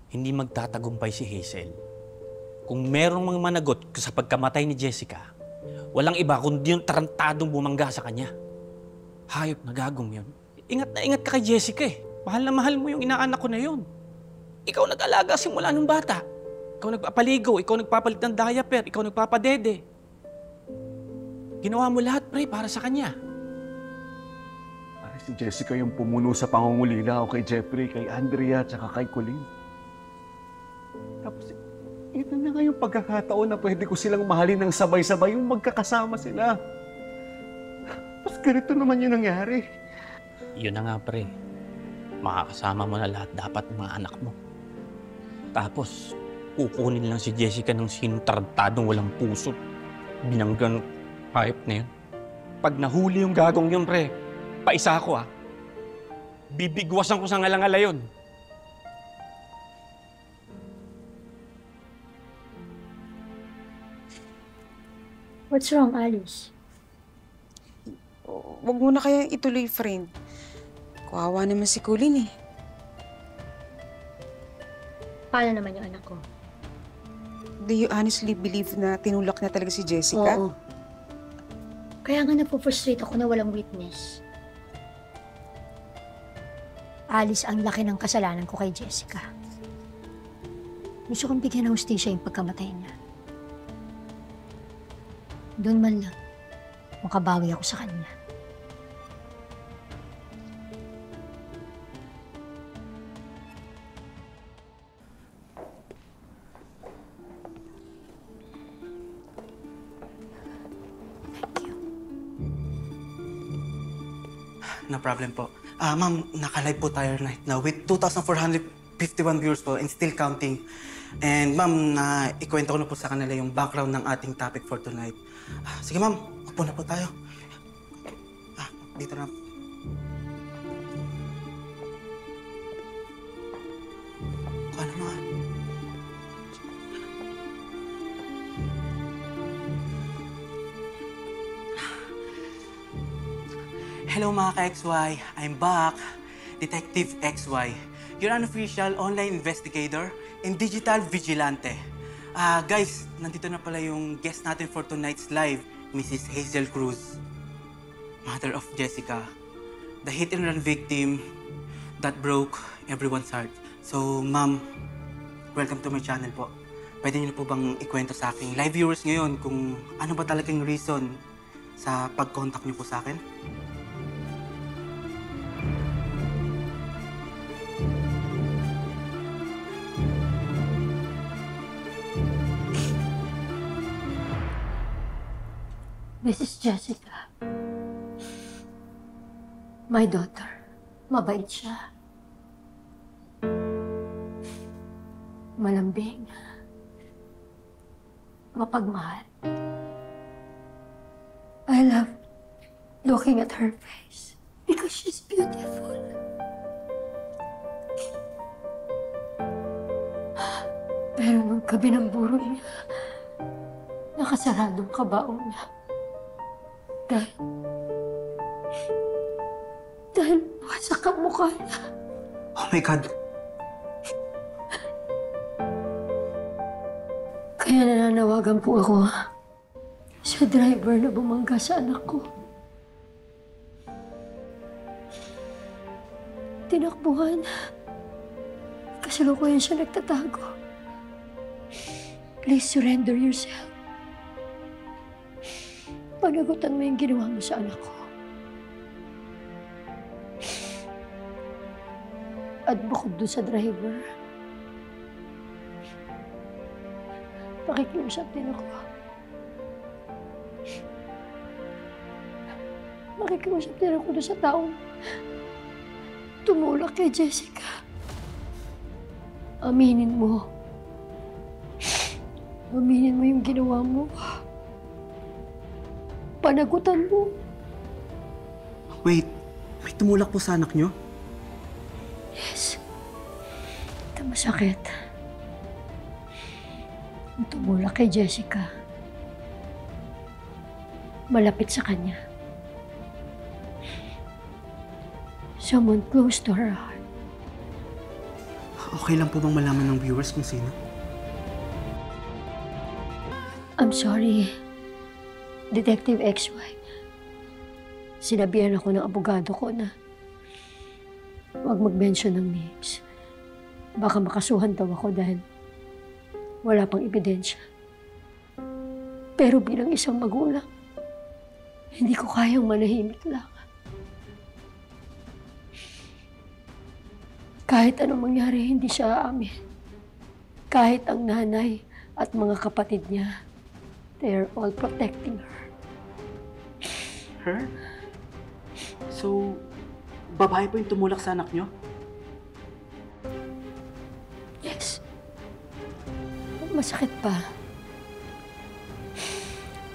hindi magtatagumpay si Hazel. Kung merong mga managot sa pagkamatay ni Jessica, walang iba kundi yung tarantadong bumangga sa kanya. Hayop na gagong yun. Ingat na ingat ka kay Jessica eh. Mahal na mahal mo yung inaanak ko na yun. Ikaw nag-alaga simula nung bata. Ikaw nagpapaligo, ikaw nagpapalit ng diaper, ikaw nagpapadede. Ginawa mo lahat, pre, para sa kanya. Si Jessica yung pumuno sa pangungulila ko kay Jeffrey, kay Andrea, tsaka kay Colleen. Tapos, ito na nga yung pagkakataon na pwede ko silang mahalin ng sabay-sabay yung magkakasama sila. Tapos ganito naman yung nangyari. Yun na nga, pre. Makakasama mo na lahat dapat ng mga anak mo. Tapos, kukunin lang si Jessica ng sinong tarantadong walang puso. Binanggang hayop na yun. Pag nahuli yung gagong yun, pre, paisa ako bibigwasan ko sa ngalangala yun. What's wrong, Alice? Huwag mo na kaya ituloy, friend. Kawawa naman si Colleen eh. Paano naman yung anak ko? Do you honestly believe na tinulak na talaga si Jessica? Oo. Kaya nga napufrustrate ako na walang witness. Alice, ang laki ng kasalanan ko kay Jessica. Gusto kong bigyan ng hustisya yung pagkamatay niya. Doon man lang, makabawi ako sa kanya. No problem po. Ma'am, naka-live po tayo right now with 2,451 viewers po and still counting. And ma'am, ikwento ko na po sa kanila yung background ng ating topic for tonight. Sige ma'am, upo na po tayo. Dito na. Kuha na mga. Hello mga ka-XY, I'm back. Detective XY, your unofficial online investigator and digital vigilante. Guys, nandito na pala yung guest natin for tonight's live, Mrs. Hazel Cruz, mother of Jessica, the hit and run victim that broke everyone's heart. So, ma'am, welcome to my channel po. Pwede niyo po bang ikwento sa aking live viewers ngayon kung ano ba talagang reason sa pag-contact niyo po sa akin? This is Jessica. My daughter. Mabait siya. Malambing. Mapagmahal. I love looking at her face because she's beautiful. Pero nung gabi ng buro niya, nakasaradong kabaong niya. Dahil wasak ang mukha niya. Oh my God. Kaya nananawagan po ako sa driver na bumangga sa anak ko. Tinakbuhan. Kasalukuyan siya nagtatago. Please surrender yourself. Panagutan mo yung ginawa mo sa anak ko. At bukod doon sa driver, pakikiusap din ako. Makikiusap din ako doon sa taong tumulak kay Jessica. Aminin mo. Aminin mo yung ginawa mo. Panagutan mo. Wait, may tumulak po sa anak niyo? Yes. Ito masakit. Ang tumulak kay Jessica. Malapit sa kanya. Someone close to her heart. Okay lang po bang malaman ng viewers kung sino? I'm sorry, Detective XY. Sinabihan ako ng abogado ko na huwag mag-mention ng names. Baka makasuhan daw ako dahil wala pang ebidensya. Pero bilang isang magulang, hindi ko kayang manahimik lang. Kahit anong mangyari, hindi siya aamin. Kahit ang nanay at mga kapatid niya, they're all protecting her. Her? So, babae po yung tumulak sa anak nyo? Yes. Masakit pa.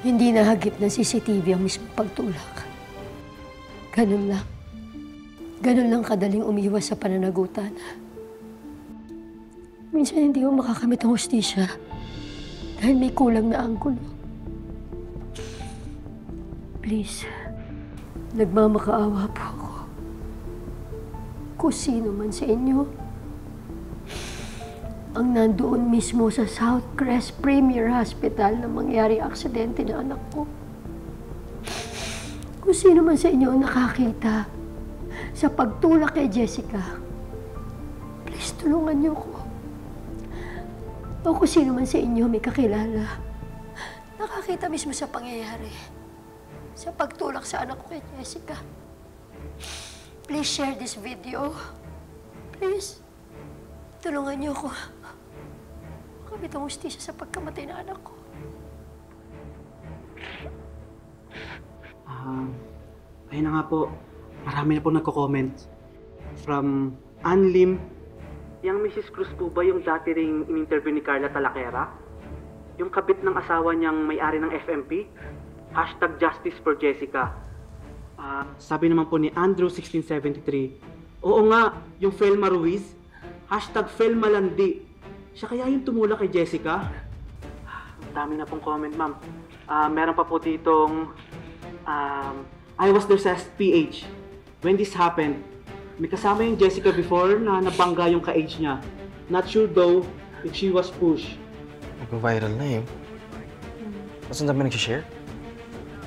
Hindi nahagip ng CCTV ang mismong pagtulak. Ganun lang. Ganun lang kadaling umiwas sa pananagutan. Minsan hindi mo makakamit ang hustisya dahil may kulang na anggulo. Please, nagmamakaawa po ako. Kung sino man sa inyo ang nandoon mismo sa Southcrest Premier Hospital na mangyari aksidente ng anak ko. Kung sino man sa inyo ang nakakita sa pagtulak kay Jessica, please tulungan niyo ko. O kung sino man sa inyo may kakilala, nakakita mismo sa pangyayari, sa pagtulak sa anak ko kay Jessica, please share this video. Please, tulungan niyo ko. Makamit ang hustisya sa pagkamatay ng anak ko. Ayun na nga po. Marami na po nagko-comment. From Anlim. Yung Mrs. Cruz po ba yung dati ring in-interview ni Carla Talaquera? Yung kabit ng asawa niyang may-ari ng FMP? Hashtag Justice for Jessica. Sabi naman po ni Andrew1673, oo nga, yung Felma Ruiz. Hashtag Felma Landi. Siya kaya yung tumulak kay Jessica? Ang dami na pong comment, ma'am. Meron pa po ditong I was there sa PH when this happened. May kasama yung Jessica before na nabangga yung ka-age niya. Not sure though if she was pushed. Nag-viral na eh. Mas ang dami nagsishare.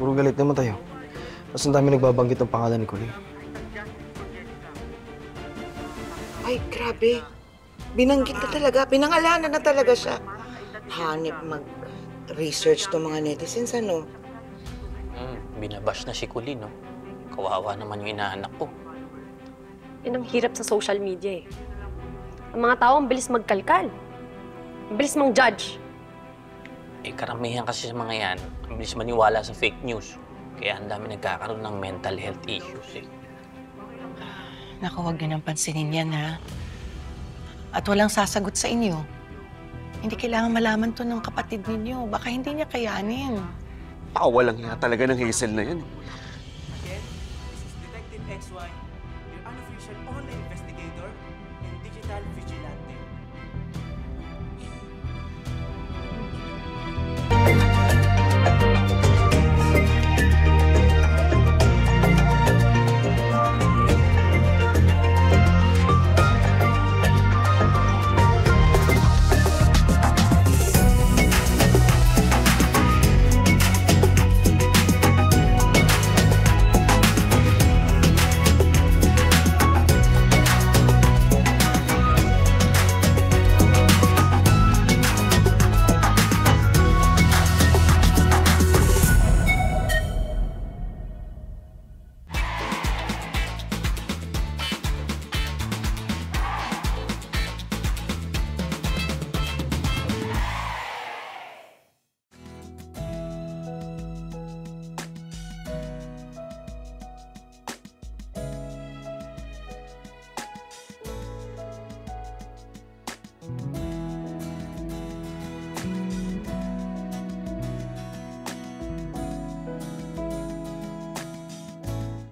Puro galit naman tayo. Mas ang dami nagbabanggit ng pangalan ni Colleen. Ay, grabe. Binanggit na talaga. Pinangalanan na talaga siya. Hanip mag-research to mga netizens, ano? Binabash na si Colleen, no? Kawawa naman yung inaanak ko. Yun ang hirap sa social media eh. Ang mga tao ang bilis magkalkal. Ang bilis mang judge. Eh, karamihan kasi sa mga yan, ang bilis maniwala sa fake news. Kaya ang dami nagkakaroon ng mental health issues, eh. Naku, huwag niyo nang pansinin yan, ha? At walang sasagot sa inyo. Hindi kailangan malaman to ng kapatid ninyo. Baka hindi niya kayanin. Pakawalang nga talaga ng Hazel na yan. Again, this is Detective XY, your unofficial online investigator and digital vigilante.